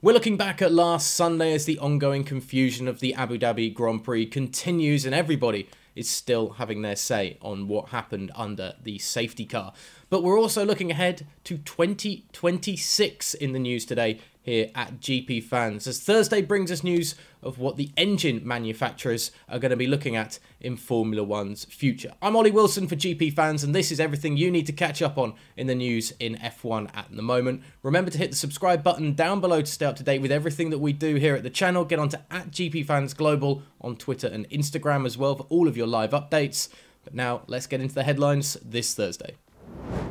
We're looking back at last Sunday as the ongoing confusion of the Abu Dhabi Grand Prix continues and everybody is still having their say on what happened under the safety car. But we're also looking ahead to 2026 in the news today here at GPFans, as Thursday brings us news of what the engine manufacturers are going to be looking at in Formula One's future. I'm Ollie Wilson for GPFans, and this is everything you need to catch up on in the news in F1 at the moment. Remember to hit the subscribe button down below to stay up to date with everything that we do here at the channel. Get onto @GPFans Global on Twitter and Instagram as well for all of your live updates. But now let's get into the headlines this Thursday.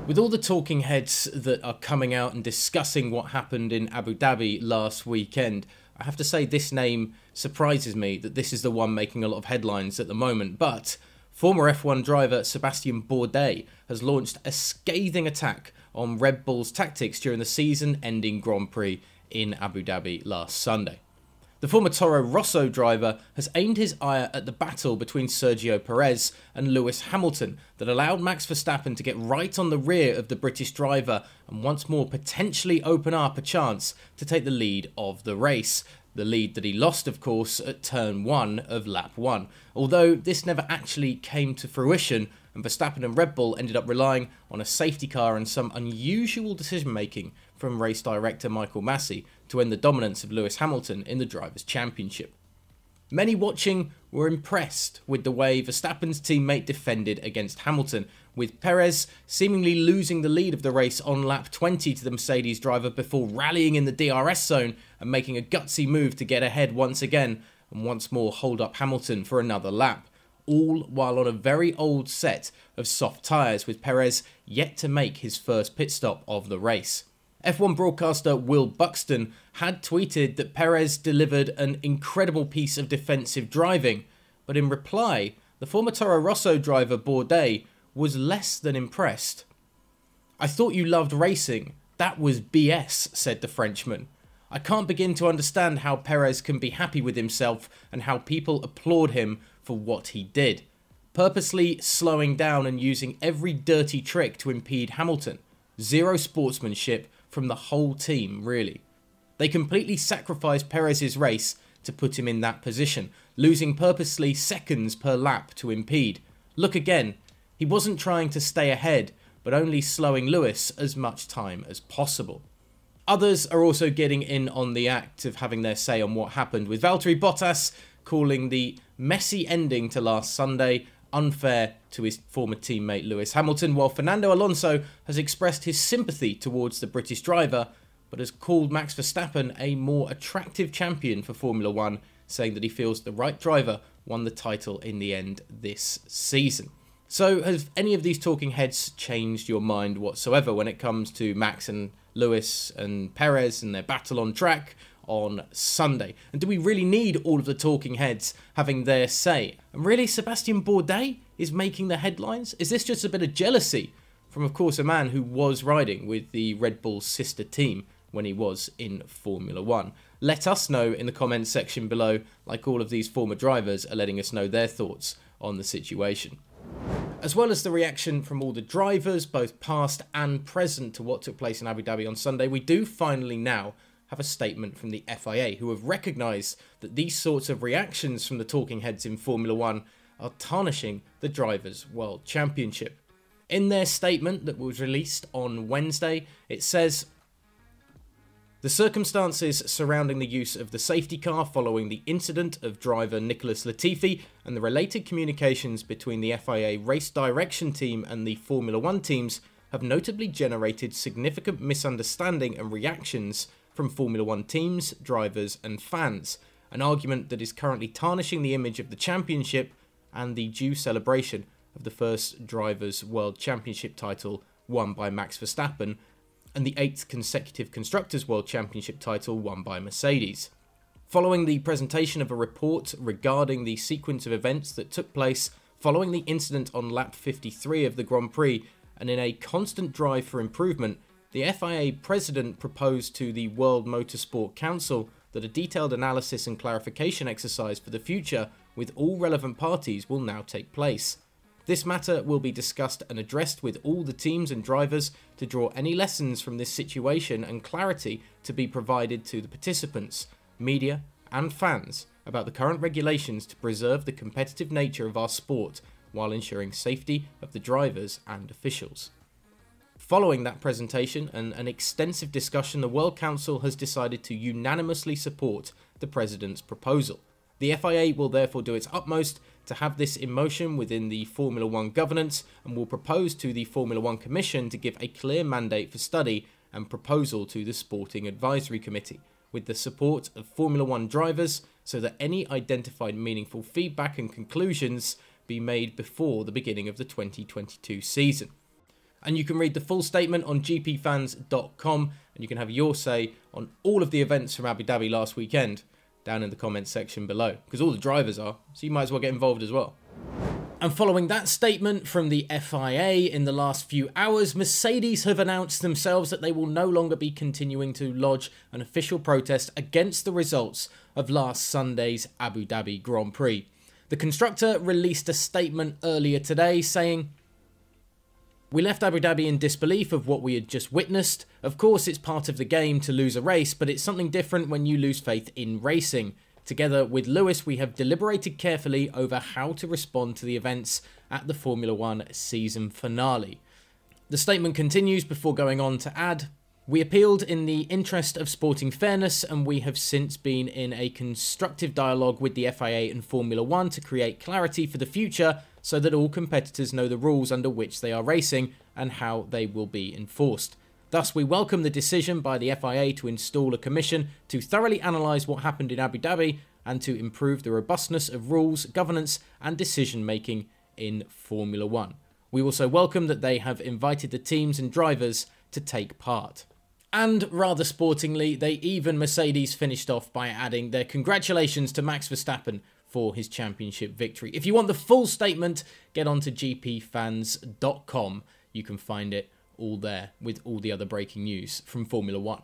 With all the talking heads that are coming out and discussing what happened in Abu Dhabi last weekend, I have to say this name surprises me that this is the one making a lot of headlines at the moment. But former F1 driver Sebastian Bourdais has launched a scathing attack on Red Bull's tactics during the season-ending Grand Prix in Abu Dhabi last Sunday. The former Toro Rosso driver has aimed his ire at the battle between Sergio Perez and Lewis Hamilton that allowed Max Verstappen to get right on the rear of the British driver and once more potentially open up a chance to take the lead of the race. The lead that he lost, of course, at turn 1 of lap 1. Although this never actually came to fruition, and Verstappen and Red Bull ended up relying on a safety car and some unusual decision making from race director Michael Massey to end the dominance of Lewis Hamilton in the Drivers' Championship. Many watching were impressed with the way Verstappen's teammate defended against Hamilton, with Perez seemingly losing the lead of the race on lap 20 to the Mercedes driver before rallying in the DRS zone and making a gutsy move to get ahead once again and once more hold up Hamilton for another lap, all while on a very old set of soft tyres, with Perez yet to make his first pit stop of the race. F1 broadcaster Will Buxton had tweeted that Perez delivered an incredible piece of defensive driving, but in reply, the former Toro Rosso driver Bourdais was less than impressed. "I thought you loved racing. That was BS, said the Frenchman. I can't begin to understand how Perez can be happy with himself and how people applaud him for what he did. Purposely slowing down and using every dirty trick to impede Hamilton. Zero sportsmanship from the whole team, really. They completely sacrificed Perez's race to put him in that position, losing purposely seconds per lap to impede. Look again, he wasn't trying to stay ahead, but only slowing Lewis as much time as possible." Others are also getting in on the act of having their say on what happened, with Valtteri Bottas calling the messy ending to last Sunday unfair to his former teammate Lewis Hamilton, while Fernando Alonso has expressed his sympathy towards the British driver, but has called Max Verstappen a more attractive champion for Formula One, saying that he feels the right driver won the title in the end this season. So have any of these talking heads changed your mind whatsoever when it comes to Max and Lewis and Perez and their battle on track on Sunday? And do we really need all of the talking heads having their say? And really, Sebastian Bourdais is making the headlines? Is this just a bit of jealousy from, of course, a man who was riding with the Red Bull sister team when he was in Formula One? Let us know in the comments section below, like all of these former drivers are letting us know their thoughts on the situation. As well as the reaction from all the drivers, both past and present, to what took place in Abu Dhabi on Sunday, we do finally now have a statement from the FIA, who have recognised that these sorts of reactions from the talking heads in Formula One are tarnishing the Drivers' World Championship. In their statement that was released on Wednesday, it says, "The circumstances surrounding the use of the safety car following the incident of driver Nicholas Latifi and the related communications between the FIA race direction team and the Formula One teams have notably generated significant misunderstanding and reactions from Formula One teams, drivers and fans, an argument that is currently tarnishing the image of the championship and the due celebration of the first Drivers' World Championship title won by Max Verstappen and the 8th consecutive Constructors' World Championship title won by Mercedes." Following the presentation of a report regarding the sequence of events that took place following the incident on lap 53 of the Grand Prix, and in a constant drive for improvement, the FIA president proposed to the World Motorsport Council that a detailed analysis and clarification exercise for the future with all relevant parties will now take place. This matter will be discussed and addressed with all the teams and drivers to draw any lessons from this situation and clarity to be provided to the participants, media and fans about the current regulations to preserve the competitive nature of our sport while ensuring safety of the drivers and officials. Following that presentation and an extensive discussion, the World Council has decided to unanimously support the President's proposal. The FIA will therefore do its utmost to have this in motion within the Formula 1 governance and will propose to the Formula 1 Commission to give a clear mandate for study and proposal to the Sporting Advisory Committee, with the support of Formula 1 drivers, so that any identified meaningful feedback and conclusions be made before the beginning of the 2022 season. And you can read the full statement on GPFans.com, and you can have your say on all of the events from Abu Dhabi last weekend down in the comments section below, because all the drivers are, so you might as well get involved as well. And following that statement from the FIA in the last few hours, Mercedes have announced themselves that they will no longer be continuing to lodge an official protest against the results of last Sunday's Abu Dhabi Grand Prix. The constructor released a statement earlier today saying, "We left Abu Dhabi in disbelief of what we had just witnessed. Of course, it's part of the game to lose a race, but it's something different when you lose faith in racing. Together with Lewis, we have deliberated carefully over how to respond to the events at the Formula 1 season finale." The statement continues before going on to add, "We appealed in the interest of sporting fairness, and we have since been in a constructive dialogue with the FIA and Formula 1 to create clarity for the future so that all competitors know the rules under which they are racing and how they will be enforced. Thus, we welcome the decision by the FIA to install a commission to thoroughly analyse what happened in Abu Dhabi and to improve the robustness of rules, governance and decision-making in Formula 1. We also welcome that they have invited the teams and drivers to take part." And rather sportingly, Mercedes finished off by adding their congratulations to Max Verstappen for his championship victory. If you want the full statement, get on to gpfans.com. You can find it all there with all the other breaking news from Formula 1.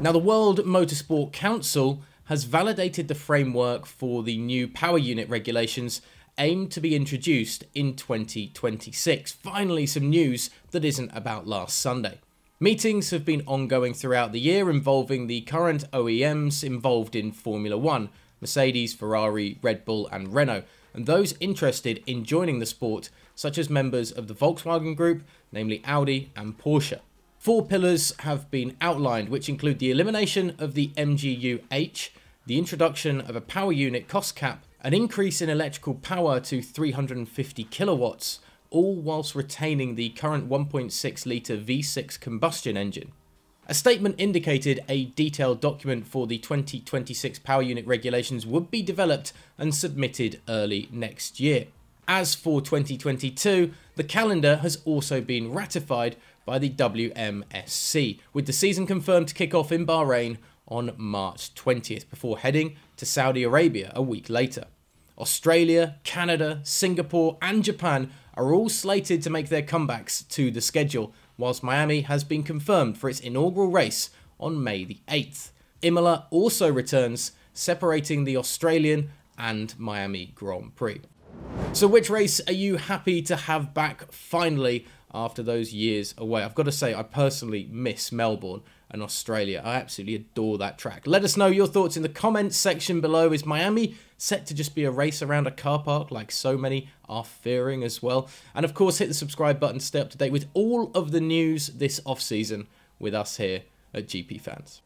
Now, the World Motorsport Council has validated the framework for the new power unit regulations aimed to be introduced in 2026. Finally, some news that isn't about last Sunday. Meetings have been ongoing throughout the year involving the current OEMs involved in Formula 1, Mercedes, Ferrari, Red Bull and Renault, and those interested in joining the sport, such as members of the Volkswagen Group, namely Audi and Porsche. 4 pillars have been outlined, which include the elimination of the MGU-H, the introduction of a power unit cost cap, an increase in electrical power to 350 kilowatts, all whilst retaining the current 1.6 litre V6 combustion engine. A statement indicated a detailed document for the 2026 power unit regulations would be developed and submitted early next year. As for 2022, the calendar has also been ratified by the WMSC, with the season confirmed to kick off in Bahrain on March 20th, before heading to Saudi Arabia a week later. Australia, Canada, Singapore and Japan are all slated to make their comebacks to the schedule, whilst Miami has been confirmed for its inaugural race on May the 8th. Imola also returns, separating the Australian and Miami Grand Prix. So which race are you happy to have back finally after those years away? I've got to say, I personally miss Melbourne and Australia. I absolutely adore that track. Let us know your thoughts in the comments section below. Is Miami set to just be a race around a car park like so many are fearing as well? And of course, hit the subscribe button to stay up to date with all of the news this off-season with us here at GP Fans.